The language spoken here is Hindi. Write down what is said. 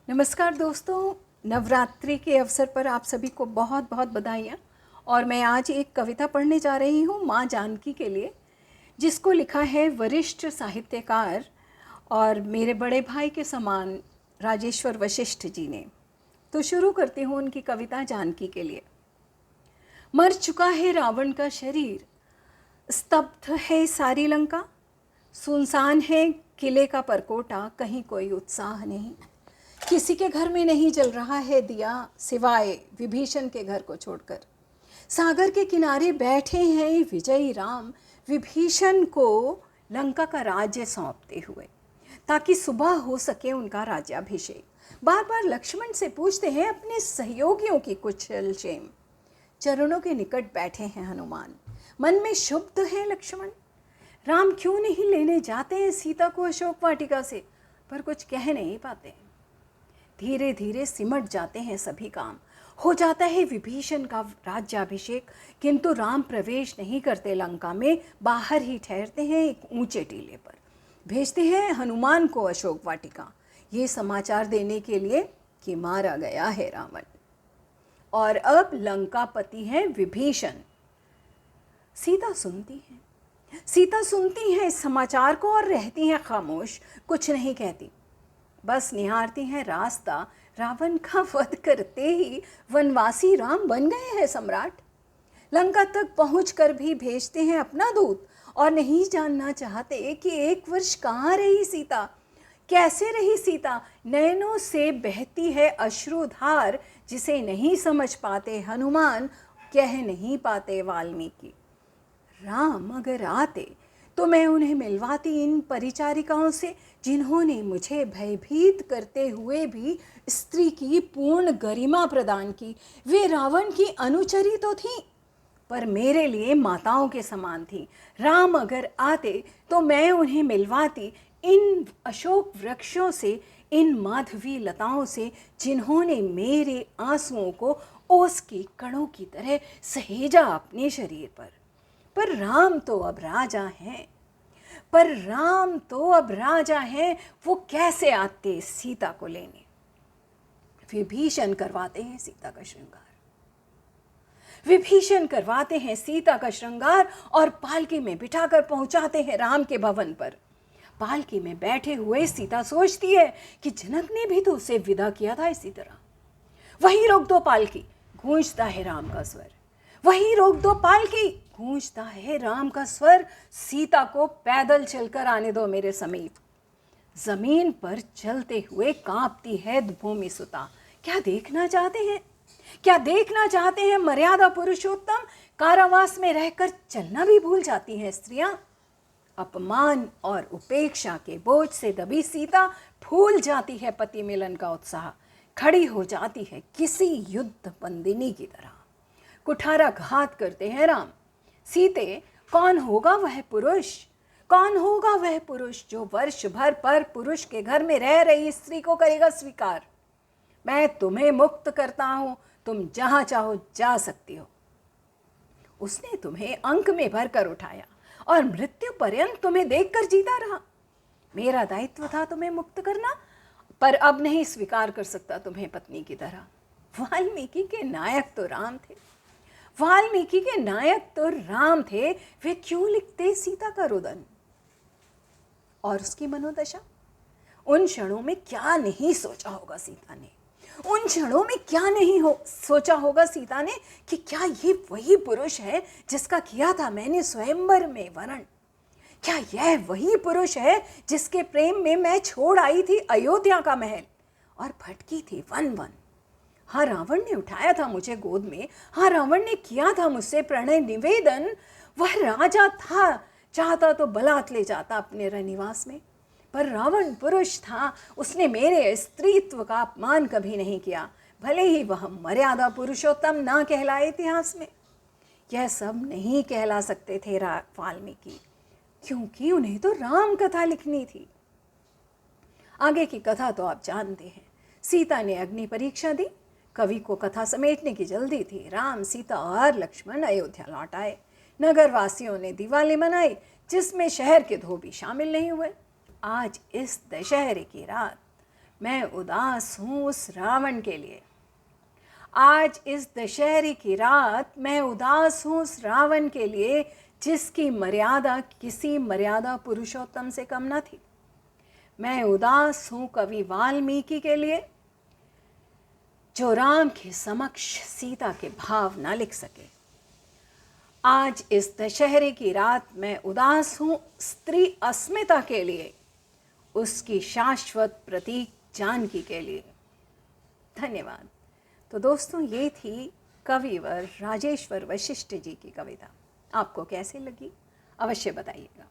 नमस्कार दोस्तों, नवरात्रि के अवसर पर आप सभी को बहुत बहुत बधाइयाँ। और मैं आज एक कविता पढ़ने जा रही हूँ माँ जानकी के लिए, जिसको लिखा है वरिष्ठ साहित्यकार और मेरे बड़े भाई के समान राजेश्वर वशिष्ठ जी ने। तो शुरू करती हूँ उनकी कविता जानकी के लिए। मर चुका है रावण का शरीर, स्तब्ध है सारी लंका, सुनसान है किले का परकोटा, कहीं कोई उत्साह नहीं। किसी के घर में नहीं जल रहा है दिया सिवाय विभीषण के घर को छोड़कर। सागर के किनारे बैठे हैं विजयी राम, विभीषण को लंका का राज्य सौंपते हुए, ताकि सुबह हो सके उनका राज्याभिषेक। बार बार लक्ष्मण से पूछते हैं अपने सहयोगियों की कुशल क्षेम। चरणों के निकट बैठे हैं हनुमान, मन में शुद्ध है लक्ष्मण। राम क्यों नहीं लेने जाते हैं सीता को अशोक वाटिका से, पर कुछ कह नहीं पाते। धीरे धीरे सिमट जाते हैं सभी काम, हो जाता है विभीषण का राज्याभिषेक, किंतु राम प्रवेश नहीं करते लंका में, बाहर ही ठहरते हैं एक ऊंचे टीले पर। भेजते हैं हनुमान को अशोक वाटिका, ये समाचार देने के लिए कि मारा गया है रावण और अब लंकापति है विभीषण। सीता सुनती है इस समाचार को और रहती हैं खामोश, कुछ नहीं कहती, बस निहारती हैं रास्ता। रावण का वध करते ही वनवासी राम बन गए हैं सम्राट। लंका तक पहुंचकर भी भेजते हैं अपना दूत और नहीं जानना चाहते कि एक वर्ष कहाँ रही सीता, कैसे रही सीता। नयनों से बहती है अश्रुधार, जिसे नहीं समझ पाते हनुमान, कह नहीं पाते वाल्मीकि। राम अगर आते तो मैं उन्हें मिलवाती इन परिचारिकाओं से, जिन्होंने मुझे भयभीत करते हुए भी स्त्री की पूर्ण गरिमा प्रदान की। वे रावण की अनुचरी तो थीं, पर मेरे लिए माताओं के समान थीं। राम अगर आते तो मैं उन्हें मिलवाती इन अशोक वृक्षों से, इन माधवी लताओं से, जिन्होंने मेरे आंसुओं को ओस की कणों की तरह सहेजा अपने शरीर पर। पर राम तो अब राजा हैं, वो कैसे आते सीता को लेने। विभीषण करवाते हैं सीता का श्रृंगार और पालकी में बिठाकर पहुंचाते हैं राम के भवन पर। पालकी में बैठे हुए सीता सोचती है कि जनक ने भी तो उसे विदा किया था इसी तरह। वहीं रोक दो पालकी, गूंजता है राम का स्वर। वहीं रोक दो पालकी, गूंजता है राम का स्वर। सीता को पैदल चलकर आने दो मेरे समीप। जमीन पर चलते हुए कांपती है भूमि सुता। क्या देखना चाहते हैं मर्यादा पुरुषोत्तम। कारावास में रहकर चलना भी भूल जाती हैं स्त्रियां। अपमान और उपेक्षा के बोझ से दबी सीता भूल जाती है पति मिलन का उत्साह, खड़ी हो जाती है किसी युद्ध बंदिनी की तरह। कुठारा घात करते हैं राम। सीते, कौन होगा वह पुरुष जो वर्ष भर पर पुरुष के घर में रह रही स्त्री को करेगा स्वीकार। मैं तुम्हें मुक्त करता हूं, तुम जहां चाहो जा सकती हो। उसने तुम्हें अंक में भर कर उठाया और मृत्यु पर्यंत तुम्हें देखकर जीता रहा। मेरा दायित्व था तुम्हें मुक्त करना, पर अब नहीं स्वीकार कर सकता तुम्हें पत्नी की तरह। वाल्मीकि के नायक तो राम थे, वे क्यों लिखते सीता का रुदन और उसकी मनोदशा। उन क्षणों में क्या नहीं सोचा होगा सीता ने कि क्या ये वही पुरुष है जिसका किया था मैंने स्वयंवर में वरण। क्या यह वही पुरुष है जिसके प्रेम में मैं छोड़ आई थी अयोध्या का महल और भटकी थी वन। हाँ, रावण ने उठाया था मुझे गोद में, हाँ रावण ने किया था मुझसे प्रणय निवेदन। वह राजा था, चाहता तो बलात् ले जाता अपने रनिवास में, पर रावण पुरुष था, उसने मेरे स्त्रीत्व का अपमान कभी नहीं किया, भले ही वह मर्यादा पुरुषोत्तम ना कहलाए इतिहास में। यह सब नहीं कहला सकते थे वाल्मीकि, क्योंकि उन्हें तो राम कथा लिखनी थी। आगे की कथा तो आप जानते हैं। सीता ने अग्नि परीक्षा दी, कवि को कथा समेटने की जल्दी थी। राम, सीता और लक्ष्मण अयोध्या लौट आए। नगर वासियों ने दिवाली मनाई, जिसमें शहर के धोबी शामिल नहीं हुए। आज इस दशहरे की रात मैं उदास हूँ उस रावण के लिए। आज इस दशहरे की रात मैं उदास हूँ उस रावण के लिए जिसकी मर्यादा किसी मर्यादा पुरुषोत्तम से कम न थी। मैं उदास हूँ कवि वाल्मीकि के लिए जो राम के समक्ष सीता के भाव ना लिख सके। आज इस दशहरे की रात मैं उदास हूँ स्त्री अस्मिता के लिए, उसकी शाश्वत प्रतीक जानकी के लिए। धन्यवाद। तो दोस्तों, ये थी कविवर राजेश्वर वशिष्ठ जी की कविता। आपको कैसी लगी अवश्य बताइएगा।